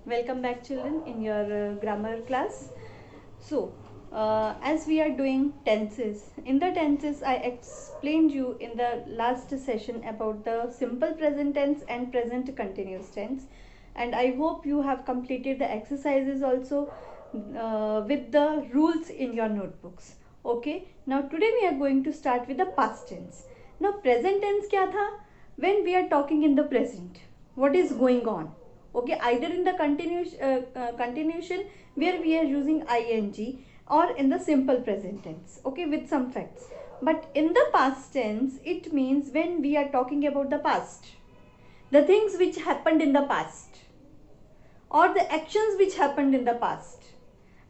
Welcome back, children, in your grammar class. As we are doing tenses, in the tenses I explained you in the last session about the simple present tense and present continuous tense, and I hope you have completed the exercises also with the rules in your notebooks. Okay, now today we are going to start with the past tense. Now present tense kya tha? When we are talking in the present, what is going on? Okay, either in the continuation where we are using ing, or in the simple present tense, okay, with some facts. But in the past tense, it means when we are talking about the past, the things which happened in the past, or the actions which happened in the past,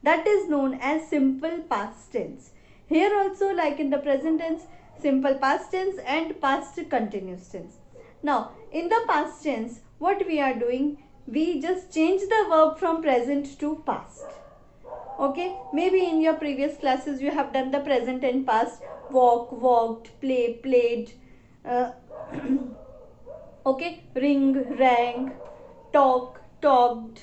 that is known as simple past tense. Here also, like in the present tense, simple past tense and past continuous tense. Now in the past tense, what we are doing, we just change the verb from present to past. Okay, maybe in your previous classes you have done the present and past: walk, walked, play, played, uh, okay, ring, rang, talk, talked,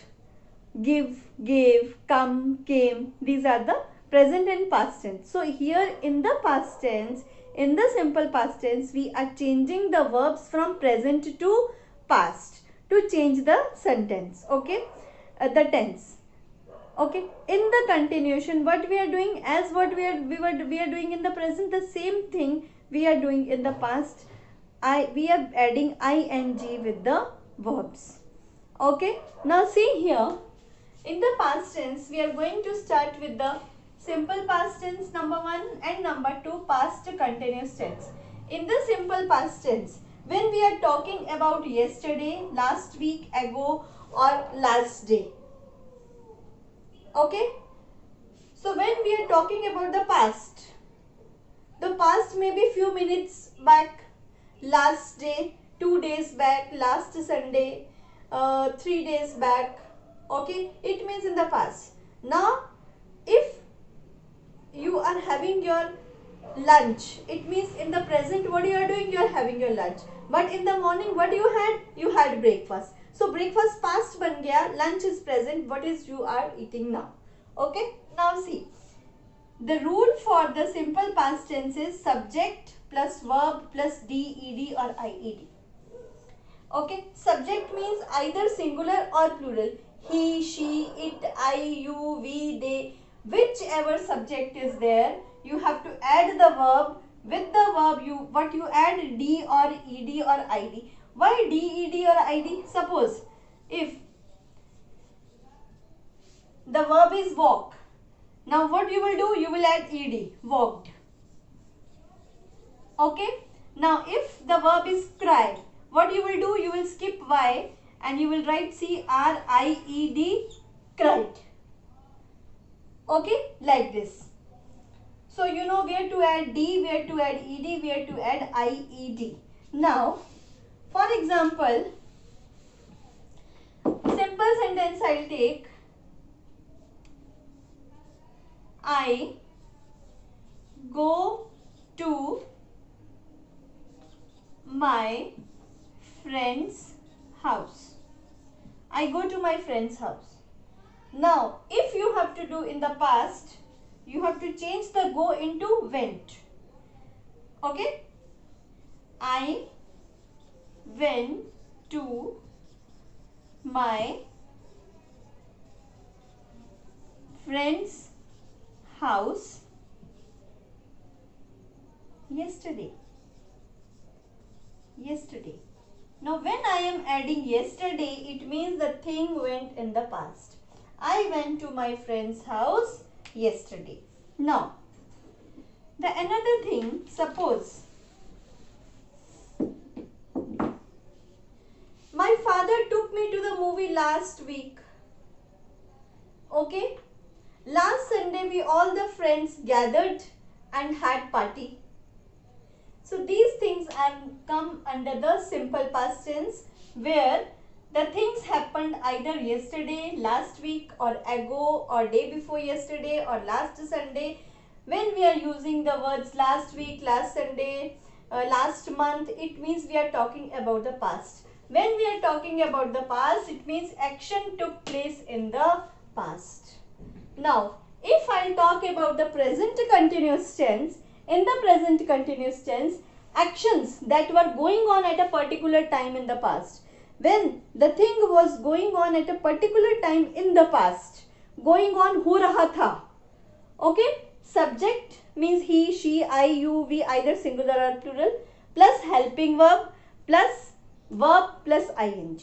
give, gave, come, came. These are the present and past tense. So here in the past tense, in the simple past tense, we are changing the verbs from present to past to change the sentence. Okay, the tense. Okay, in the continuation, what we are doing, as what we are doing in the present, the same thing we are doing in the past. We are adding ing with the verbs. Okay, now see here, in the past tense, we are going to start with the simple past tense number 1 and number 2 past continuous tense. In the simple past tense, when we are talking about yesterday, last week ago, or last day. Okay, so when we are talking about the past may be few minutes back, last day, 2 days back, last Sunday, 3 days back. Okay, it means in the past. Now if you are having your lunch, it means in the present what you are doing, you are having your lunch. But in the morning what you had breakfast. So breakfast past ban gaya, lunch is present, what is you are eating now. Okay, now see, the rule for the simple past tense is subject plus verb plus ded or ied. Okay, subject means either singular or plural. He, she, it, I, you, we, they. Whichever subject is there, you have to add the verb. With the verb, what you add, d or ed or id. Why d, ed or id? Suppose if the verb is walk, now what you will do? You will add ed, walked. Okay. Now if the verb is cry, what you will do? You will skip y and you will write cried, cried. Okay, like this. So you know where to add d, where to add ed, where to add ied. Now, for example, simple sentence I'll take. I go to my friend's house. I go to my friend's house. Now, if you have to do in the past, you have to change the go into went. Okay? I went to my friend's house yesterday. Yesterday. Now when I am adding yesterday, it means the thing went in the past. I went to my friend's house yesterday. Now, the another thing, suppose my father took me to the movie last week. Okay? Last Sunday we all the friends gathered and had party. So these things are come under the simple past tense, where the things happened either yesterday, last week, or ago, or day before yesterday, or last Sunday. When we are using the words last week, last Sunday, last month, it means we are talking about the past. When we are talking about the past, it means action took place in the past. Now, if I talk about the present continuous tense, in the present continuous tense, actions that were going on at a particular time in the past. When the thing was going on at a particular time in the past, going on ho raha tha. Okay, subject means he, she, I, you, we, either singular or plural, plus helping verb plus verb plus ing.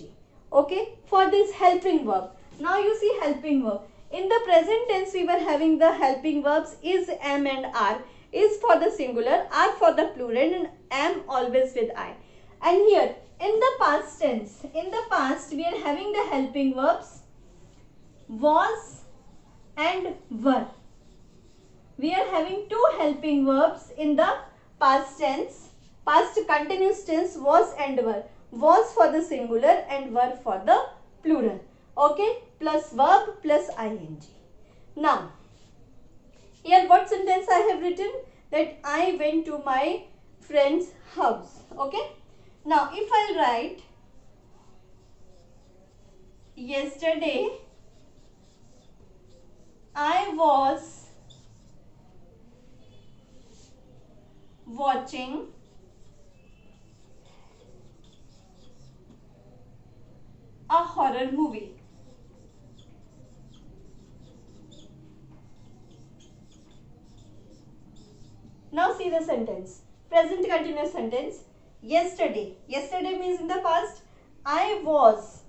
Okay, for this helping verb. Now you see helping verb. In the present tense, we were having the helping verbs is, am and are. Is for the singular, are for the plural, and am always with I. And here, in the past tense, in the past, we are having the helping verbs was and were. We are having two helping verbs in the past tense. Past continuous tense, was and were. Was for the singular and were for the plural. Okay, plus verb plus ing. Now, here what sentence I have written? That I went to my friend's house. Okay. Now, if I write yesterday I was watching a horror movie. Now see the sentence. Present continuous sentence. Yesterday. Yesterday means in the past. I was.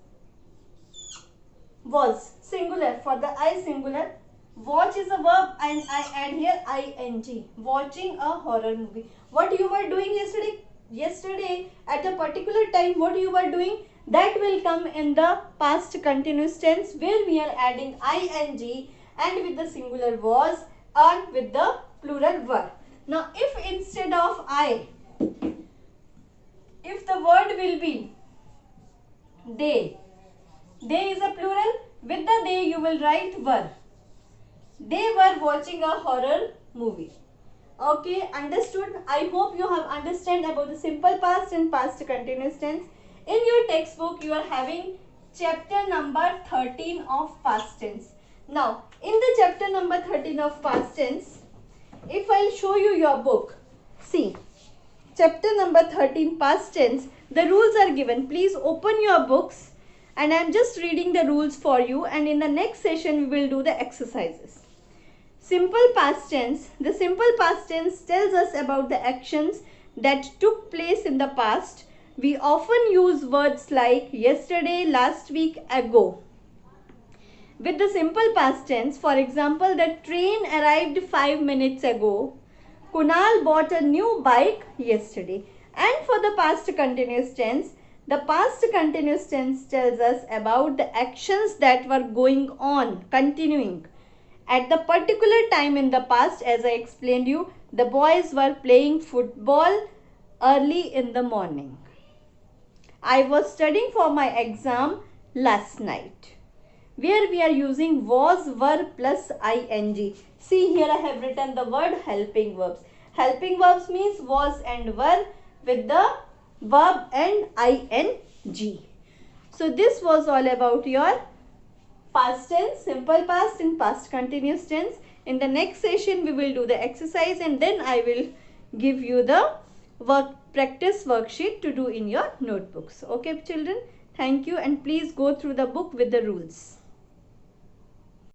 Was. Singular. For the I singular. Watch is a verb and I add here ing. Watching a horror movie. What you were doing yesterday? Yesterday at a particular time what you were doing? That will come in the past continuous tense where we are adding ing and with the singular was and with the plural were. Now, if instead of I, if the word will be they is a plural, with the they you will write were. They were watching a horror movie. Okay, understood? I hope you have understand about the simple past and past continuous tense. In your textbook, you are having chapter number 13 of past tense. Now, in the chapter number 13 of past tense, if I'll show you your book, see, chapter number 13 past tense, the rules are given. Please open your books and I'm just reading the rules for you, and in the next session we will do the exercises. Simple past tense. The simple past tense tells us about the actions that took place in the past. We often use words like yesterday, last week, ago. With the simple past tense, for example, the train arrived 5 minutes ago. Kunal bought a new bike yesterday. And for the past continuous tense, the past continuous tense tells us about the actions that were going on, continuing. At the particular time in the past, as I explained you, the boys were playing football early in the morning. I was studying for my exam last night. Where we are using was, were plus ing. See, here I have written the word helping verbs. Helping verbs means was and were with the verb and ing. So this was all about your past tense, simple past and past continuous tense. In the next session we will do the exercise and then I will give you the practice worksheet to do in your notebooks. Okay children, thank you, and please go through the book with the rules.